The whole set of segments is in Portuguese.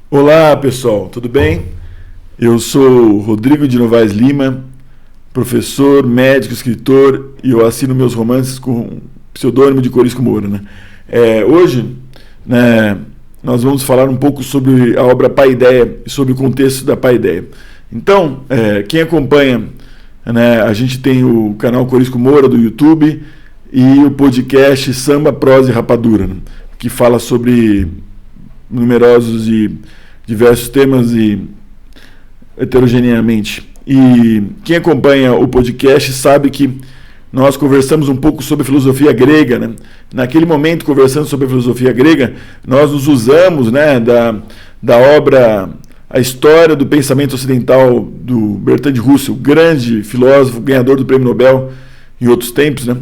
Olá pessoal, tudo bem? Eu sou Rodrigo de Novaes Lima, professor, médico, escritor, e eu assino meus romances com o pseudônimo de Corisco Moura, né? Hoje, né, nós vamos falar um pouco sobre a obra Paideia e sobre o contexto da Paideia. Então, quem acompanha, né, a gente tem o canal Corisco Moura do YouTube e o podcast Samba, Prosa e Rapadura, né, que fala sobre numerosos e diversos temas e heterogeneamente. E quem acompanha o podcast sabe que nós conversamos um pouco sobre filosofia grega, né? Naquele momento, conversando sobre a filosofia grega, nós nos usamos, né, da obra A História do Pensamento Ocidental do Bertrand Russell, grande filósofo, ganhador do Prêmio Nobel em outros tempos, né?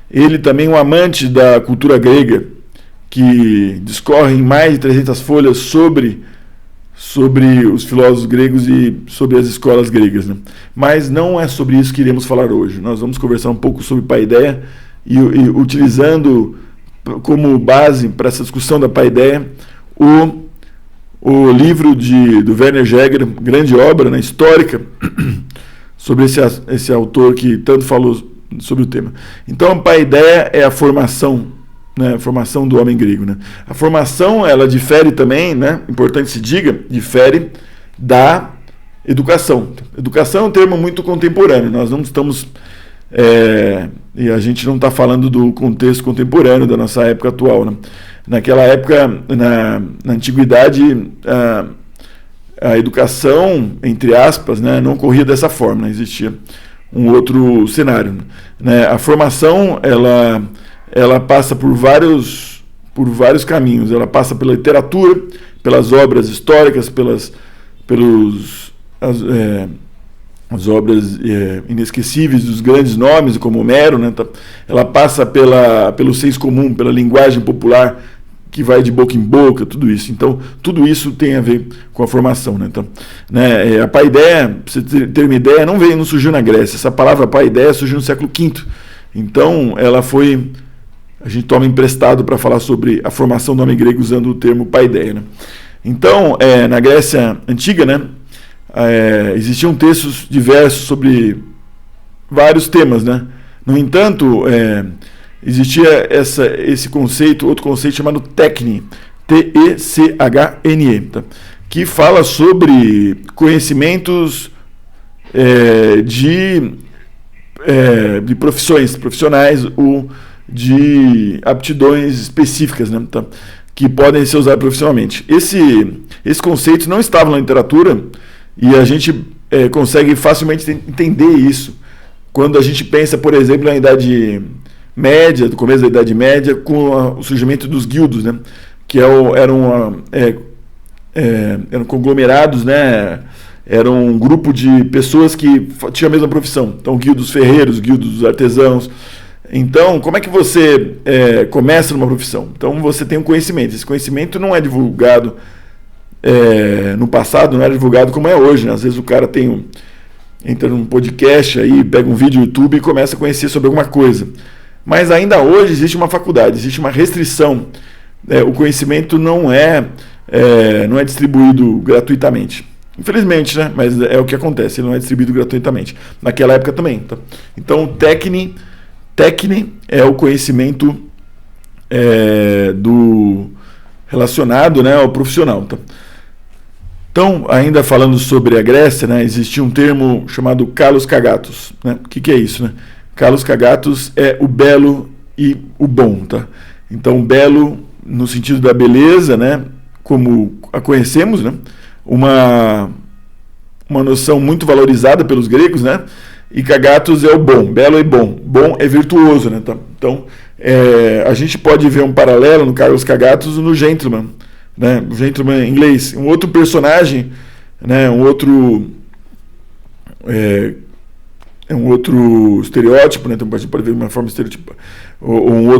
Ele também um amante da cultura grega, que discorre em mais de 300 folhas sobre os filósofos gregos e sobre as escolas gregas, né? Mas não é sobre isso que iremos falar hoje. Nós vamos conversar um pouco sobre Paideia e utilizando como base para essa discussão da Paideia o livro do Werner Jäger, grande obra, né, histórica, sobre esse autor que tanto falou sobre o tema. Então, a Paideia é a formação, né, a formação do homem grego, né? A formação, ela difere também, né, importante se diga, difere da educação. Educação é um termo muito contemporâneo, nós não estamos, e a gente não está falando do contexto contemporâneo da nossa época atual, né? Naquela época, na antiguidade, a educação, entre aspas, né, não corria dessa forma, né? Existia um outro cenário, né? A formação, ela passa por vários caminhos. Ela passa pela literatura, pelas obras históricas, as obras inesquecíveis dos grandes nomes, como Homero, né? Ela passa pelo senso comum, pela linguagem popular, que vai de boca em boca, tudo isso. Então, tudo isso tem a ver com a formação, né? Então, a paideia, para você ter uma ideia, não surgiu na Grécia. Essa palavra paideia surgiu no século V. Então, a gente toma emprestado para falar sobre a formação do homem grego usando o termo paideia, né? Então, na Grécia Antiga, né, existiam textos diversos sobre vários temas, né? No entanto, existia esse conceito, outro conceito chamado Techne, T-E-C-H-N-E, tá? Que fala sobre conhecimentos de profissionais ou de aptidões específicas, né, tá, que podem ser usadas profissionalmente. Esse conceito não estava na literatura e a gente consegue facilmente entender isso quando a gente pensa, por exemplo, na Idade Média, do começo da Idade Média, com o surgimento dos guildos, né, que eram conglomerados, né, era um grupo de pessoas que tinham a mesma profissão. Então, guildos ferreiros, guildos dos artesãos. Então, como é que você começa numa profissão? Então, você tem um conhecimento. Esse conhecimento não é divulgado no passado, não era divulgado como é hoje, né? Às vezes o cara entra num podcast, aí pega um vídeo no YouTube e começa a conhecer sobre alguma coisa. Mas ainda hoje existe uma faculdade, existe uma restrição. O conhecimento não é distribuído gratuitamente. Infelizmente, né? Mas é o que acontece, ele não é distribuído gratuitamente. Naquela época também. Tá? Então, Techne é o conhecimento relacionado, né, ao profissional. Tá? Então, ainda falando sobre a Grécia, né, existia um termo chamado kalos kagatos. Né? O que é isso? Né? Kalos kagatos é o belo e o bom. Tá? Então, belo no sentido da beleza, né, como a conhecemos, né? Uma noção muito valorizada pelos gregos, né? E kagatos é o bom, belo e bom. Bom é virtuoso, né? Então, a gente pode ver um paralelo no Carlos Kagatos no Gentleman, né? O Gentleman em inglês. Um outro personagem, né? Um outro estereótipo, né? Então, a gente pode ver uma forma estereotipada. Ou uma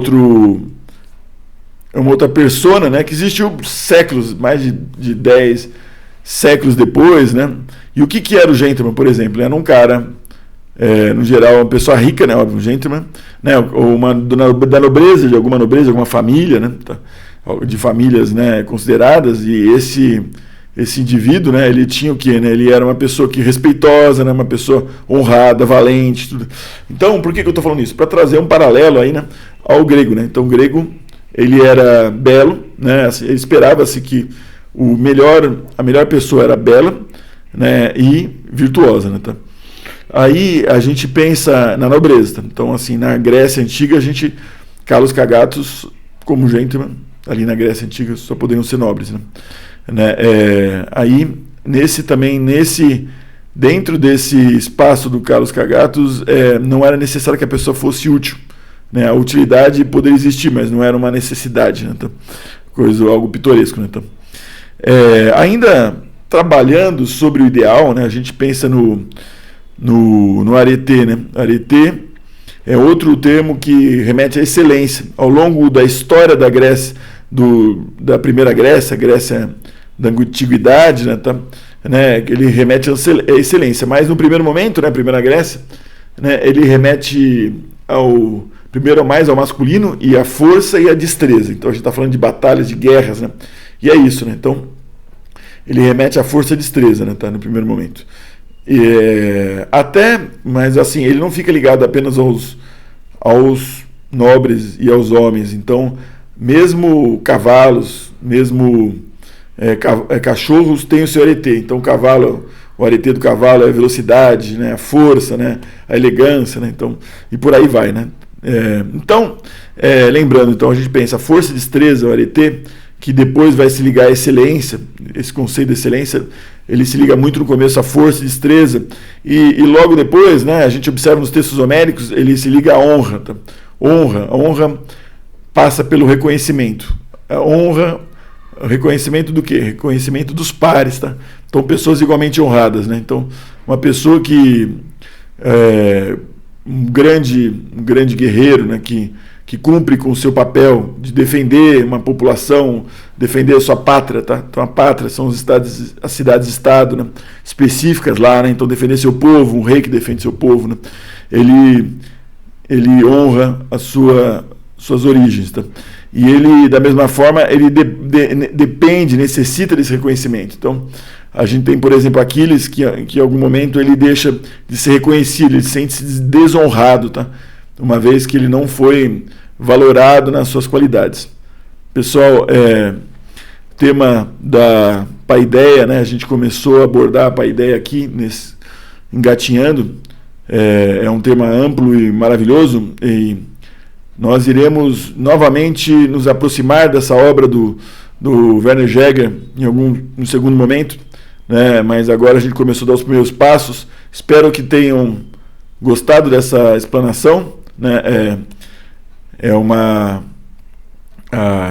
outra persona, né? Que existiu séculos, mais de 10 séculos depois, né? E o que era o Gentleman, por exemplo? Era um cara... no geral, uma pessoa rica, né, óbvio, um gentleman, né, ou da nobreza, de alguma nobreza, alguma família, né, de famílias, né, consideradas, e esse indivíduo, né, ele tinha o quê? Né? Ele era uma pessoa respeitosa, né, uma pessoa honrada, valente, tudo. Então, por que eu estou falando isso? Para trazer um paralelo aí, né, ao grego, né? Então, o grego, ele era belo, né? Assim, esperava-se que a melhor pessoa era bela, né, e virtuosa, né, tá? Aí a gente pensa na nobreza, tá? Então, assim, na Grécia Antiga, Carlos Cagatos, como gentleman, ali na Grécia Antiga, só poderiam ser nobres, né? Aí, dentro desse espaço do Carlos Cagatos, não era necessário que a pessoa fosse útil, né? A utilidade poderia existir, mas não era uma necessidade, né? Então, algo pitoresco, né? Então, ainda trabalhando sobre o ideal, né? A gente pensa no arete, né? Arete é outro termo que remete à excelência. Ao longo da história da Grécia, da primeira Grécia, a Grécia da antiguidade, né, tá, né, ele remete à excelência. Mas no primeiro momento, né, a primeira Grécia, né, ele remete primeiro mais ao masculino e à força e à destreza. Então a gente está falando de batalhas, de guerras, né? E é isso, né? Então ele remete à força e à destreza, né, tá, no primeiro momento. Mas assim, ele não fica ligado apenas aos nobres e aos homens. Então, mesmo cavalos, mesmo cachorros têm o seu arete. Então, o arete do cavalo é a velocidade, né, a força, né, a elegância, né, então, e por aí vai, né? Lembrando, então, a gente pensa a força e destreza, o arete, que depois vai se ligar à excelência. Esse conceito de excelência, ele se liga muito no começo à força e destreza, e logo depois, né, a gente observa nos textos homéricos, ele se liga à honra. Tá? A honra passa pelo reconhecimento. A honra, reconhecimento do quê? Reconhecimento dos pares. Tá? Então, pessoas igualmente honradas. Né? Então, uma pessoa que um grande guerreiro, né, que cumpre com o seu papel de defender uma população, defender a sua pátria, tá? Então a pátria são as cidades-estado, né, específicas lá, né? Então defender seu povo, um rei que defende seu povo, né? Ele honra suas origens, tá? E ele, da mesma forma, ele necessita desse reconhecimento. Então, a gente tem, por exemplo, Aquiles, que em algum momento ele deixa de ser reconhecido, ele sente-se desonrado, tá? Uma vez que ele não foi valorado nas suas qualidades. Pessoal, tema da paideia, né? A gente começou a abordar a paideia aqui, engatinhando. É um tema amplo e maravilhoso, e nós iremos novamente nos aproximar dessa obra do Werner Jäger no segundo momento, né? Mas agora a gente começou a dar os primeiros passos. Espero que tenham gostado dessa explanação, né?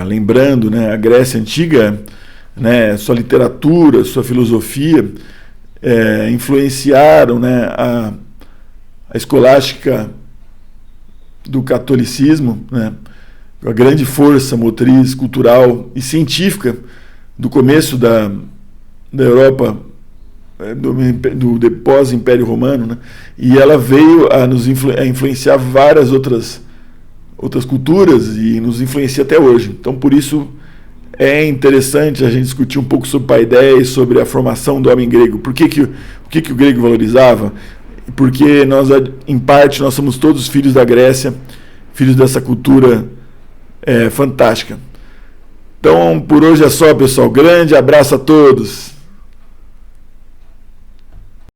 Lembrando, né, a Grécia Antiga, né, sua literatura, sua filosofia influenciaram, né, a escolástica do catolicismo, né, a grande força motriz, cultural e científica do começo da Europa, do pós-Império Romano, né, e ela veio a influenciar várias outras culturas e nos influencia até hoje. Então, por isso, é interessante a gente discutir um pouco sobre paideia e sobre a formação do homem grego. Por que o grego valorizava? Porque em parte, nós somos todos filhos da Grécia, filhos dessa cultura fantástica. Então, por hoje é só, pessoal. Grande abraço a todos.